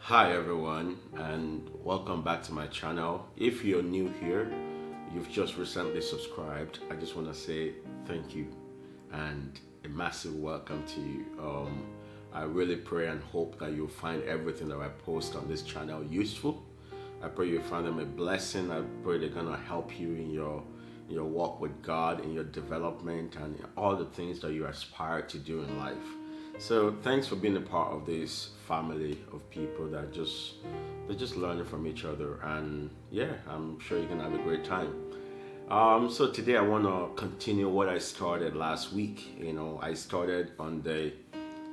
Hi everyone, and welcome back to my channel. If you're new here, you've just recently subscribed, I just want to say thank you and a massive welcome to you. I really pray and hope that you'll find everything that I post on this channel useful. I pray you find them a blessing. I pray they're gonna help you in your walk with God, in your development, and in all the things that you aspire to do in life. So thanks for being a part of this family of people that they're just learning from each other, and yeah, I'm sure you're gonna have a great time. So today I want to continue what I started last week. I started on the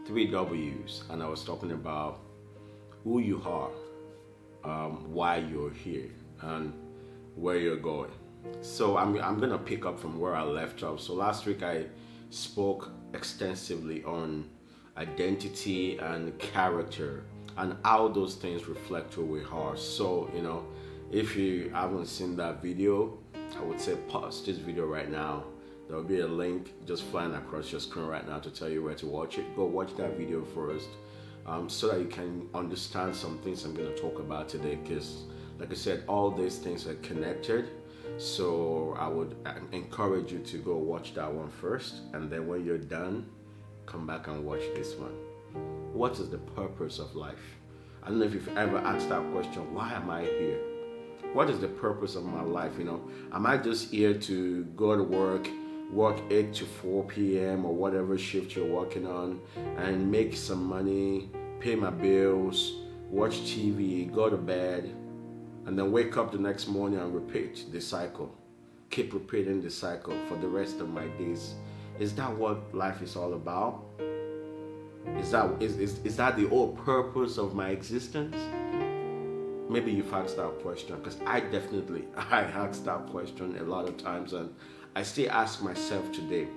three W's, and I was talking about who you are, why you're here, and where you're going. So I'm gonna pick up from where I left off. So last week I spoke extensively on identity and character and how those things reflect who we are. So if you haven't seen that video, I would say pause this video right now. There will be a link just flying across your screen right now to tell you where to watch it. Go watch that video first, so that you can understand some things I'm going to talk about today, because like I said, all these things are connected. So I would encourage you to go watch that one first, and then when you're done, come back and watch this one. What is the purpose of life? I don't know if you've ever asked that question. Why am I here? What is the purpose of my life? Am I just here to go to work 8 to 4 p.m. or whatever shift you're working on, and make some money, pay my bills, watch TV, go to bed, and then wake up the next morning and repeat the cycle? Keep repeating the cycle for the rest of my days. Is that what life is all about? Is that the whole purpose of my existence? Maybe you've asked that question, because I asked that question a lot of times, and I still ask myself today,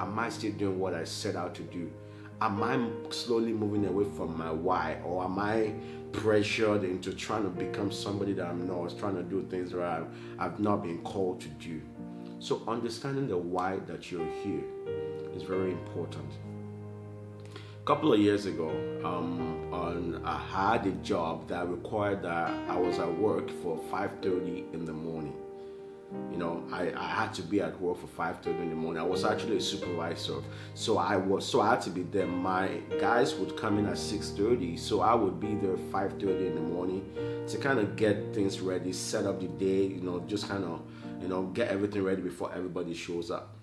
am I still doing what I set out to do? Am I slowly moving away from my why, or am I pressured into trying to become somebody that I'm not, trying to do things that I've not been called to do? So understanding the why that you're here is very important. A couple of years ago, I had a job that required that I was at work for 5:30 in the morning. I had to be at work for 5:30 in the morning. I was actually a supervisor, so I had to be there. My guys would come in at 6:30, so I would be there 5:30 in the morning to kind of get things ready, set up the day, just kind of get everything ready before everybody shows up.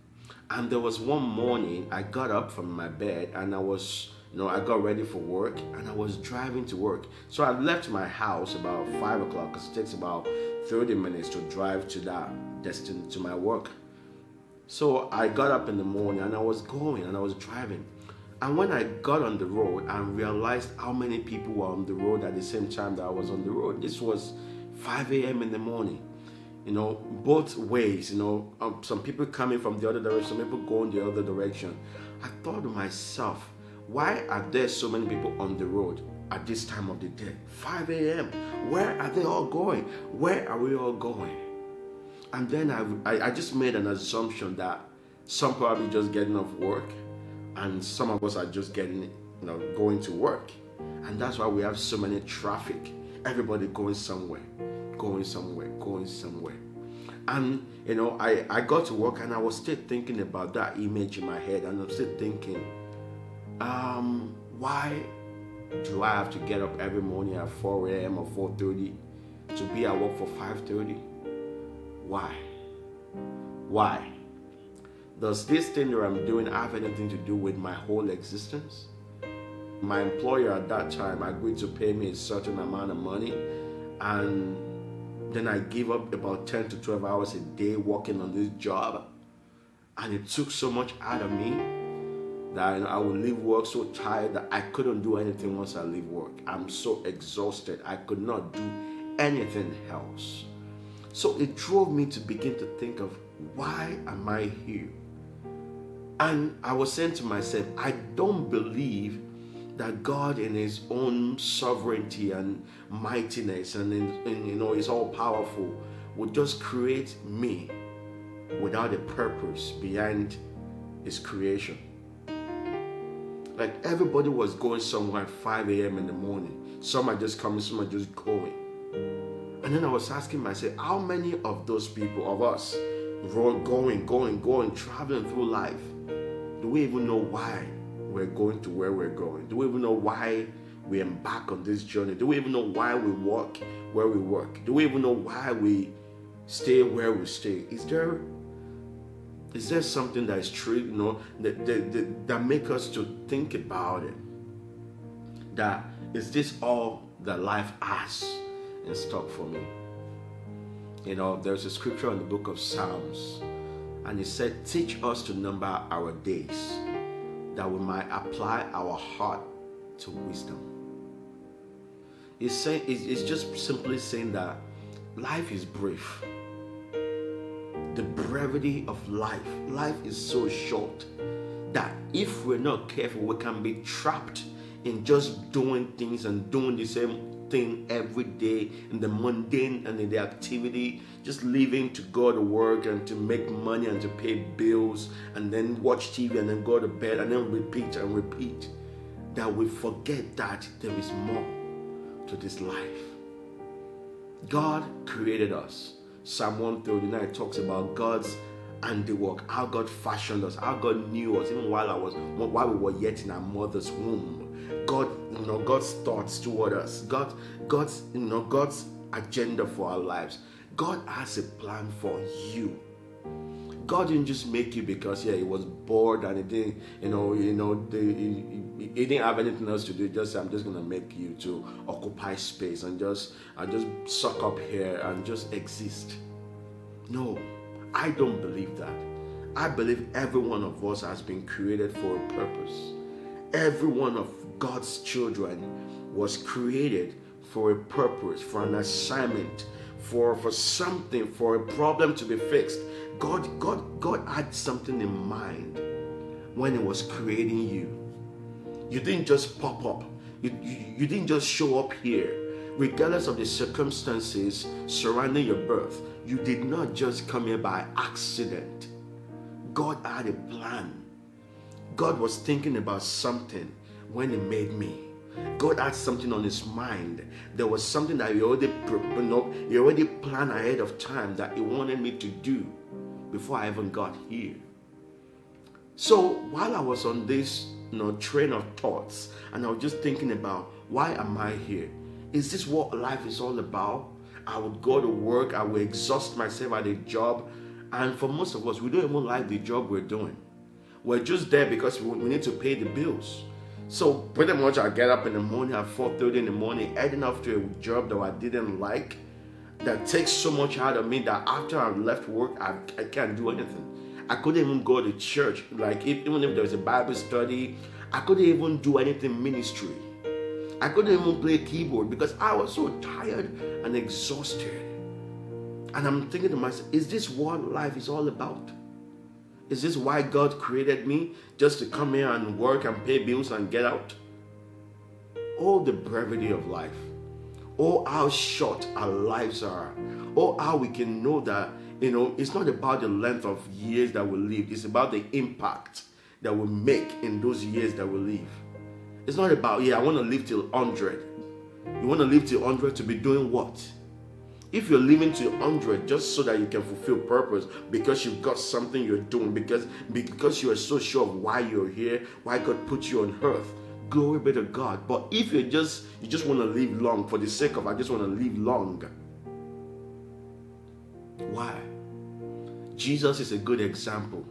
And there was one morning I got up from my bed, and I got ready for work, and I was driving to work. So I left my house about 5 o'clock, because it takes about 30 minutes to drive to that destination, to my work. So I got up in the morning, and I was going, and I was driving. And when I got on the road and realized how many people were on the road at the same time that I was on the road, this was 5 a.m. in the morning. Both ways, some people coming from the other direction, some people going the other direction. I thought to myself, why are there so many people on the road at this time of the day? 5 a.m. Where are they all going? Where are we all going? And then I just made an assumption that some probably just getting off work, and some of us are just going to work. And that's why we have so many traffic. Everybody going somewhere. And I got to work, and I was still thinking about that image in my head, and I'm still thinking, why do I have to get up every morning at 4 a.m. or 4:30 to be at work for 5:30? Why? Does this thing that I'm doing have anything to do with my whole existence? My employer at that time agreed to pay me a certain amount of money, and then I give up about 10 to 12 hours a day working on this job, and it took so much out of me that I would leave work so tired that I couldn't do anything once I leave work. I'm so exhausted, I could not do anything else. So it drove me to begin to think of, why am I here? And I was saying to myself, I don't believe that God, in His own sovereignty and mightiness and is all powerful, would just create me without a purpose behind His creation. Like everybody was going somewhere at 5 a.m. in the morning. Some are just coming, some are just going. And then I was asking myself, how many of those people, of us, going, traveling through life, do we even know why we're going to where we're going? Do we even know why we embark on this journey? Do we even know why we work where we work? Do we even know why we stay where we stay? Is there something that is true, that make us to think about it? That is this all that life has in stock for me? There's a scripture in the book of Psalms, and it said, teach us to number our days, that we might apply our heart to wisdom. It's just simply saying that life is brief. The brevity of life is so short that if we're not careful, we can be trapped in just doing things and doing the same thing every day, in the mundane and in the activity, just living to go to work and to make money and to pay bills and then watch TV and then go to bed and then repeat and repeat, that we forget that there is more to this life. God created us. Psalm 139 talks about God's handiwork, how God fashioned us, how God knew us even while we were yet in our mother's womb. God's thoughts toward us, God's agenda for our lives. God has a plan for you. God didn't just make you because he was bored and he didn't have anything else to do. I'm just gonna make you to occupy space and just suck up here and just exist. No, I don't believe that. I believe every one of us has been created for a purpose. Every one of God's children was created for a purpose, for an assignment, for something, for a problem to be fixed. God had something in mind when he was creating you. You didn't just pop up. You didn't just show up here. Regardless of the circumstances surrounding your birth, you did not just come here by accident. God had a plan. God was thinking about something when he made me. God had something on his mind. There was something that he already planned ahead of time that he wanted me to do before I even got here. So while I was on this train of thoughts, and I was just thinking about, why am I here? Is this what life is all about? I would go to work, I would exhaust myself at a job, and for most of us, we don't even like the job we're doing. We're just there because we need to pay the bills. So pretty much I get up in the morning at 4:30 in the morning, heading off to a job that I didn't like, that takes so much out of me that after I left work, I can't do anything. I couldn't even go to church. Even if there was a Bible study, I couldn't even do anything ministry. I couldn't even play keyboard because I was so tired and exhausted. And I'm thinking to myself, is this what life is all about? Is this why God created me? Just to come here and work and pay bills and get out? Oh, the brevity of life. Oh, how short our lives are. Oh, how we can know that, it's not about the length of years that we live. It's about the impact that we make in those years that we live. It's not about, I want to live till 100. You want to live till 100 to be doing what? If you're living to 100 just so that you can fulfill purpose, because you've got something you're doing, because you are so sure of why you're here, why God put you on earth, glory be to God. But if you just want to live long for the sake of, I just want to live long. Why? Jesus is a good example.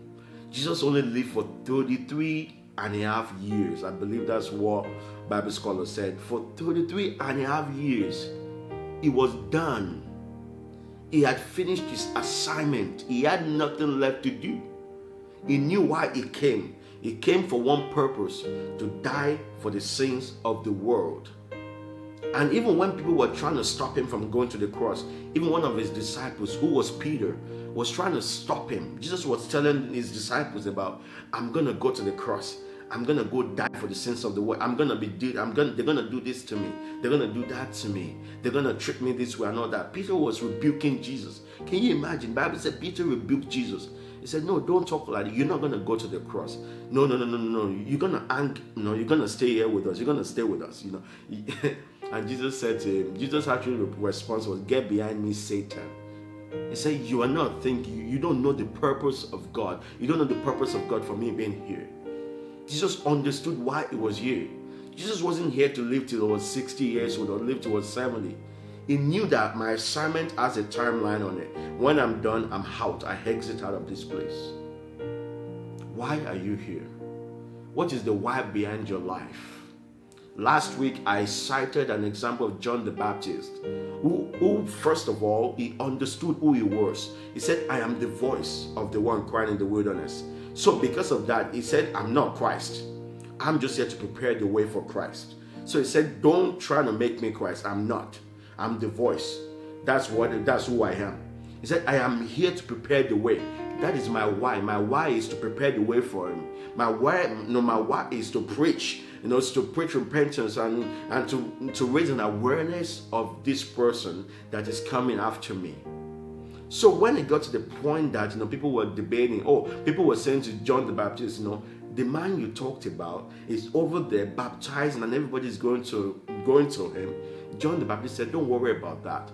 Jesus only lived for 33 and a half years. I believe that's what Bible scholars said. For 33 and a half years, it was done. He had finished his assignment. He had nothing left to do. He knew why he came. He came for one purpose, to die for the sins of the world. And even when people were trying to stop him from going to the cross, even one of his disciples, who was Peter, was trying to stop him. Jesus was telling his disciples about, I'm going to go to the cross. I'm going to go die for the sins of the world. They're going to do this to me. They're going to do that to me. They're going to treat me this way and all that. Peter was rebuking Jesus. Can you imagine? The Bible said Peter rebuked Jesus. He said, no, don't talk like that. You're not going to go to the cross. No. You're going to you're going to stay here with us. You're going to stay with us, And Jesus said to him, Jesus' actually response was, get behind me, Satan. He said, you are not thinking, you don't know the purpose of God. You don't know the purpose of God for me being here. Jesus understood why he was here. Jesus wasn't here to live till he was 60 years old or live till he was 70. He knew that my assignment has a timeline on it. When I'm done, I'm out. I exit out of this place. Why are you here? What is the why behind your life? Last week, I cited an example of John the Baptist, who first of all, he understood who he was. He said, I am the voice of the one crying in the wilderness. So because of that, he said, I'm not Christ. I'm just here to prepare the way for Christ. So he said, don't try to make me Christ. I'm not. I'm the voice. That's who I am. He said, I am here to prepare the way. That is my why. My why is to prepare the way for him. My why is to preach. It's to preach repentance and to raise an awareness of this person that is coming after me. So when it got to the point that people were debating, people were saying to John the Baptist, the man you talked about is over there baptizing and everybody's going to him. John the Baptist said, don't worry about that.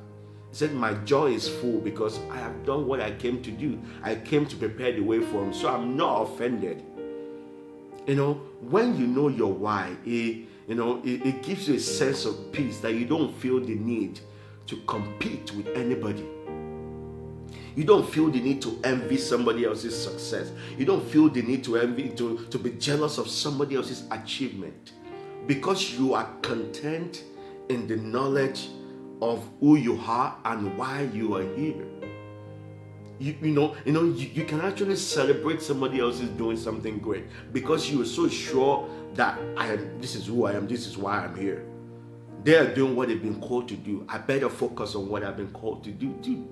He said, my joy is full because I have done what I came to do. I came to prepare the way for him. So I'm not offended. When you know your why, it gives you a sense of peace that you don't feel the need to compete with anybody. You don't feel the need to envy somebody else's success. You don't feel the need to be jealous of somebody else's achievement. Because you are content in the knowledge of who you are and why you are here. You can actually celebrate somebody else is doing something great because you are so sure that this is who I am, this is why I'm here. They are doing what they've been called to do. I better focus on what I've been called to do too.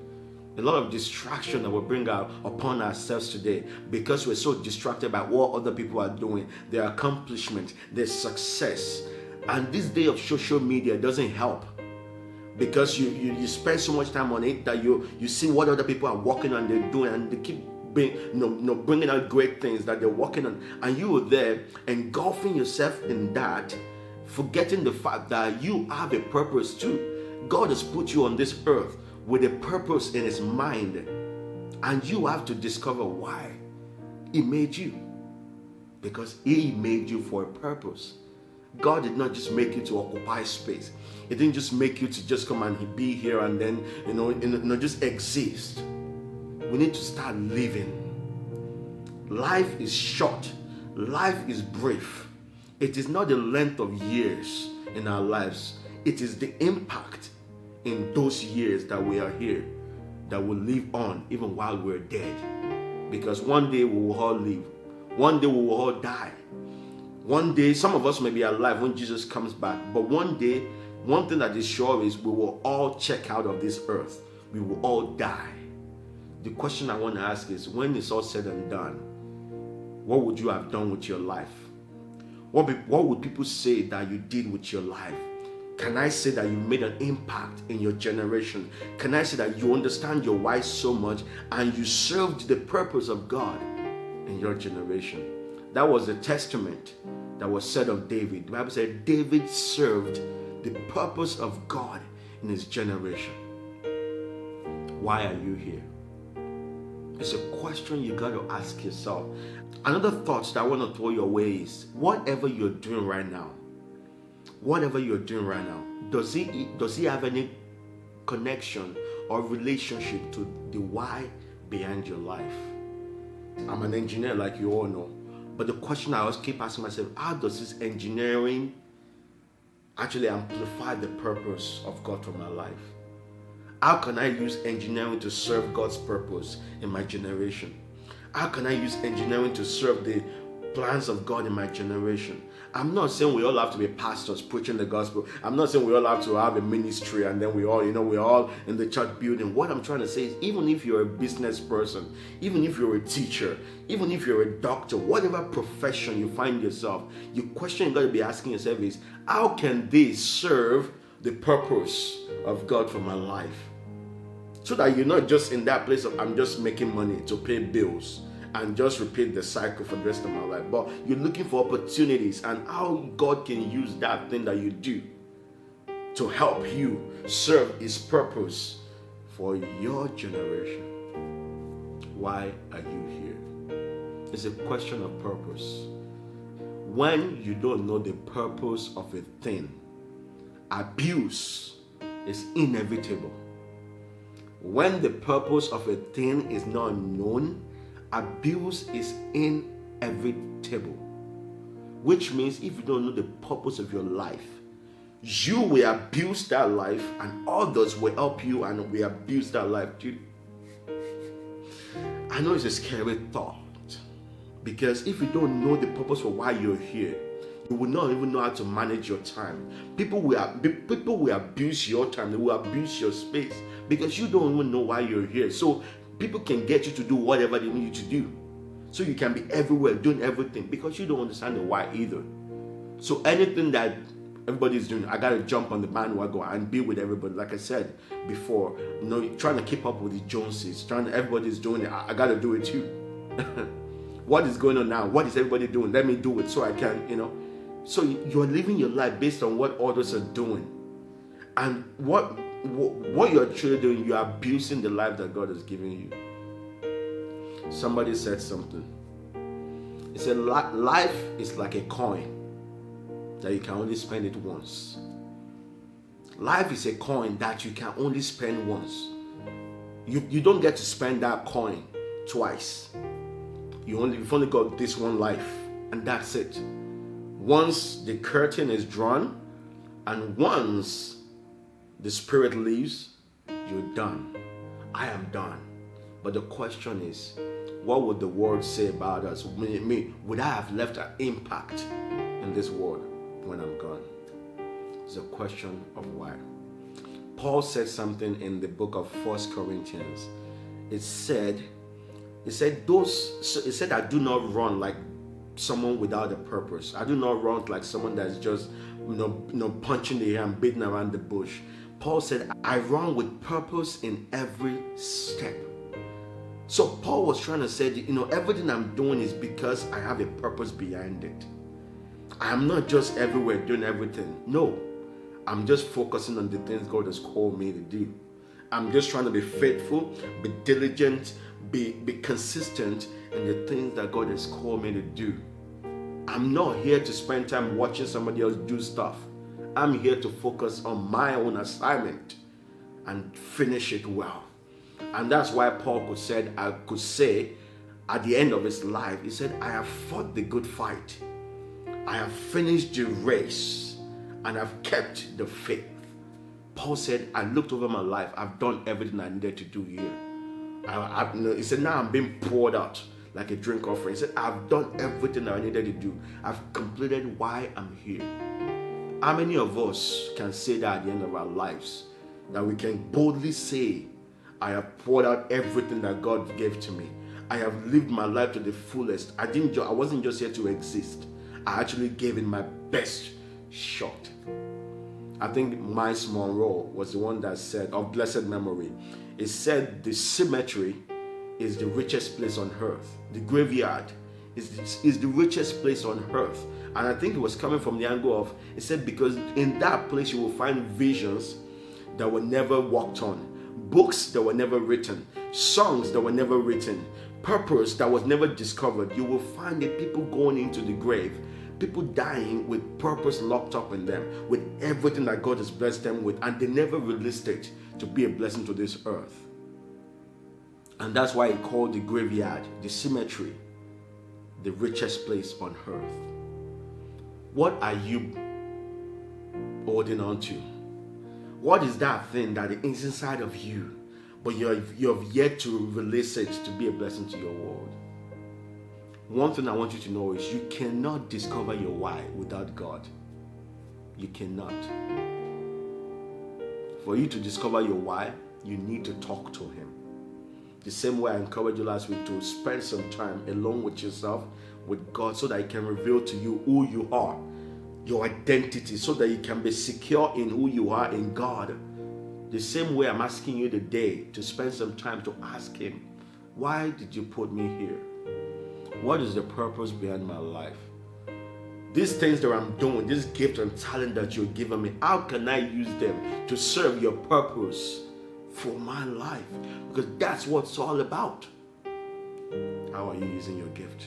A lot of distraction that we bring out upon ourselves today because we're so distracted by what other people are doing, their accomplishment, their success. And this day of social media doesn't help. Because you spend so much time on it that you see what other people are working on, they're doing, and they keep bringing out great things that they're working on, and you are there engulfing yourself in that, forgetting the fact that you have a purpose too. God has put you on this earth with a purpose in his mind, and you have to discover why he made you, because he made you for a purpose. God did not just make you to occupy space. He didn't just make you to just come and be here and then, just exist. We need to start living. Life is short. Life is brief. It is not the length of years in our lives. It is the impact in those years that we are here that will live on even while we're dead. Because one day we will all live. One day we will all die. One day, some of us may be alive when Jesus comes back, but one day, one thing that is sure is we will all check out of this earth. We will all die. The question I want to ask is, when it's all said and done, what would you have done with your life? What would people say that you did with your life? Can I say that you made an impact in your generation? Can I say that you understand your why so much and you served the purpose of God in your generation? That was the testament that was said of David. The Bible said David served the purpose of God in his generation. Why are you here? It's a question you got to ask yourself. Another thought that I want to throw your way is, whatever you're doing right now, does he have any connection or relationship to the why behind your life? I'm an engineer, like you all know. But the question I always keep asking myself, how does this engineering actually amplify the purpose of God for my life? How can I use engineering to serve God's purpose in my generation? How can I use engineering to serve the plans of God in my generation? I'm not saying we all have to be pastors preaching the gospel. I'm not saying we all have to have a ministry and then we're all in the church building. What I'm trying to say is, even if you're a business person, even if you're a teacher, even if you're a doctor, whatever profession you find yourself, the question you got to be asking yourself is, how can this serve the purpose of God for my life? So that you're not just in that place of, I'm just making money to pay bills. and just repeat the cycle for the rest of my life. But you're looking for opportunities and how God can use that thing that you do to help you serve His purpose for your generation. Why are you here? It's a question of purpose. When you don't know the purpose of a thing, abuse is inevitable. When the purpose of a thing is not known, abuse is inevitable. Which means if you don't know the purpose of your life, you will abuse that life and others will help you and will abuse that life too. I know it's a scary thought, because if you don't know the purpose for why you're here, you will not even know how to manage your time. People will abuse your time. They will abuse your space because you don't even know why you're here. So people can get you to do whatever they need you to do. So you can be everywhere doing everything because you don't understand the why either. So anything that everybody's doing, I gotta jump on the bandwagon and be with everybody. Like I said before, trying to keep up with the Joneses, everybody's doing it. I gotta do it too. What is going on now? What is everybody doing? Let me do it so I can, So you're living your life based on what others are doing, and what you're actually doing, you're abusing the life that God has given you. Somebody said something. He said, life is like a coin that you can only spend it once. Life is a coin that you can only spend once. You don't get to spend that coin twice. You've only got this one life, and that's it. Once the curtain is drawn, and once the spirit leaves, you're done. I am done. But the question is, what would the world say about us? Would I have left an impact in this world when I'm gone? It's a question of why. Paul said something in the book of 1 Corinthians. It said, I do not run like someone without a purpose. I do not run like someone that's just punching the air and beating around the bush. Paul said, I run with purpose in every step. So Paul was trying to say, everything I'm doing is because I have a purpose behind it. I am not just everywhere doing everything. No, I'm just focusing on the things God has called me to do. I'm just trying to be faithful, be diligent, be consistent in the things that God has called me to do. I'm not here to spend time watching somebody else do stuff. I'm here to focus on my own assignment and finish it well. And that's why Paul could say at the end of his life, he said, I have fought the good fight. I have finished the race and I've kept the faith. Paul said, I looked over my life. I've done everything I needed to do here. He said, now I'm being poured out like a drink offering. He said, I've done everything I needed to do. I've completed why I'm here. How many of us can say that at the end of our lives? That we can boldly say, I have poured out everything that God gave to me. I have lived my life to the fullest. I wasn't just here to exist. I actually gave it my best shot. I think Miles Monroe was the one that said, of blessed memory, it said the cemetery is the richest place on earth. The graveyard is the richest place on earth. And I think it was coming from the angle of, it said, because in that place you will find visions that were never walked on, books that were never written, songs that were never written, purpose that was never discovered. You will find the people going into the grave, people dying with purpose locked up in them, with everything that God has blessed them with, and they never released it to be a blessing to this earth. And that's why he called the graveyard, the cemetery, the richest place on earth. What are you holding on to? What is that thing that is inside of you, but you have yet to release it to be a blessing to your world? One thing I want you to know is you cannot discover your why without God. You cannot. For you to discover your why, you need to talk to Him. The same way I encouraged you last week to spend some time alone with yourself, with God, so that He can reveal to you who you are, your identity, so that you can be secure in who you are in God. The same way I'm asking you today to spend some time to ask Him, why did you put me here? What is the purpose behind my life? These things that I'm doing, this gift and talent that you're giving me, how can I use them to serve your purpose for my life? Because that's what it's all about. How are you using your gift?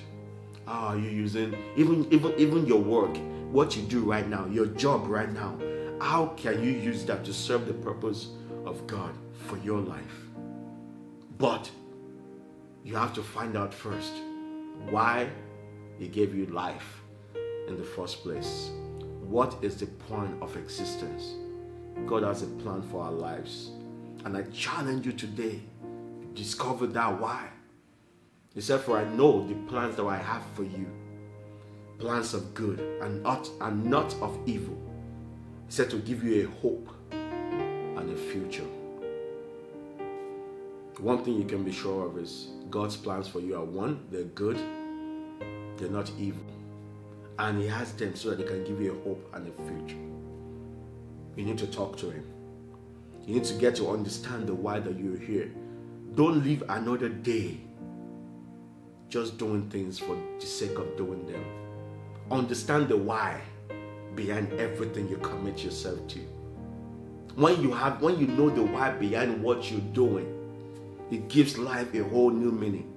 How are you using even your work, what you do right now, your job right now? How can you use that to serve the purpose of God for your life? But you have to find out first why He gave you life in the first place. What is the point of existence? God has a plan for our lives. And I challenge you today to discover that why. He said, for I know the plans that I have for you, plans of good and not of evil. He said to give you a hope and a future. One thing you can be sure of is God's plans for you are one, they're good, they're not evil. And He has them so that He can give you a hope and a future. You need to talk to Him. You need to get to understand the why that you're here. Don't live another day just doing things for the sake of doing them. Understand the why behind everything you commit yourself to. When you know the why behind what you're doing, it gives life a whole new meaning.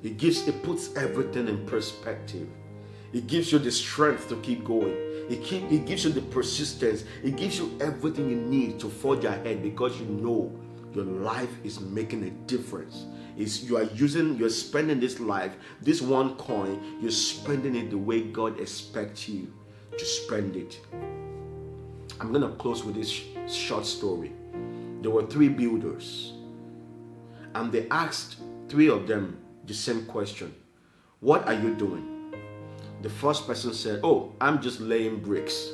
It puts everything in perspective. It gives you the strength to keep going. It gives you the persistence. It gives you everything you need to forge ahead because you know your life is making a difference. You're spending this life, this one coin, you're spending it the way God expects you to spend it. I'm going to close with this short story. There were 3 builders, and they asked 3 of them the same question. What are you doing? The first person said, oh, I'm just laying bricks.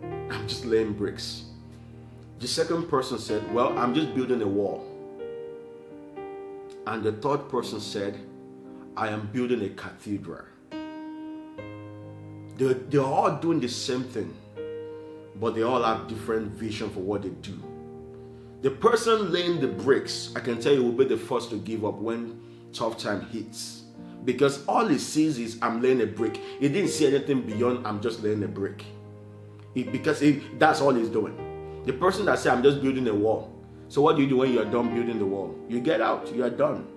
I'm just laying bricks. The second person said, well, I'm just building a wall. And the third person said, I am building a cathedral. They're all doing the same thing, but they all have different vision for what they do. The person laying the bricks, I can tell you, will be the first to give up when tough time hits. Because all he sees is, I'm laying a brick. He didn't see anything beyond, I'm just laying a brick. That's all he's doing. The person that said, I'm just building a wall. So what do you do when you're done building the wall? You get out, you are done.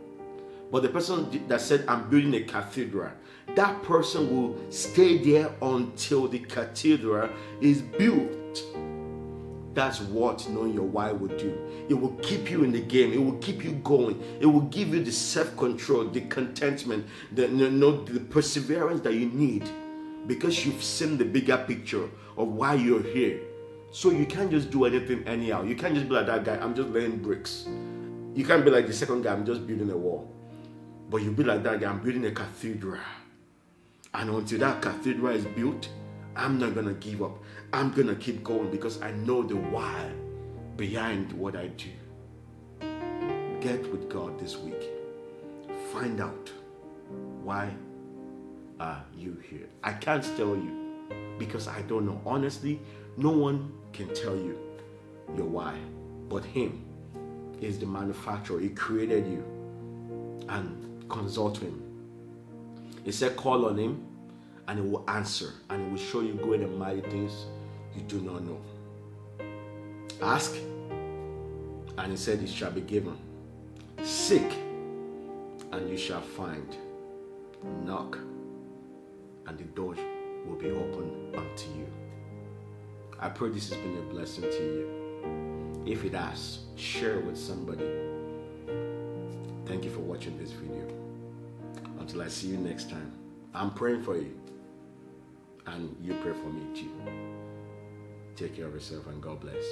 But the person that said, I'm building a cathedral, that person will stay there until the cathedral is built. That's what knowing your why will do. It will keep you in the game. It will keep you going. It will give you the self-control, the contentment, the perseverance that you need, because you've seen the bigger picture of why you're here. So you can't just do anything anyhow. You can't just be like that guy, I'm just laying bricks. You can't be like the second guy, I'm just building a wall. But you be like that guy, I'm building a cathedral. And until that cathedral is built, I'm not going to give up. I'm going to keep going because I know the why behind what I do. Get with God this week. Find out, why are you here? I can't tell you because I don't know. Honestly, no one can tell you your why but Him. Is the manufacturer. He created you. And consult Him. He said call on Him and He will answer, and He will show you great and mighty things you do not know. Ask and He said it shall be given. Seek and you shall find. Knock and the door will be opened unto you. I pray this has been a blessing to you. If it has, share it with somebody. Thank you for watching this video. Until I see you next time, I'm praying for you. And you pray for me too. Take care of yourself and God bless.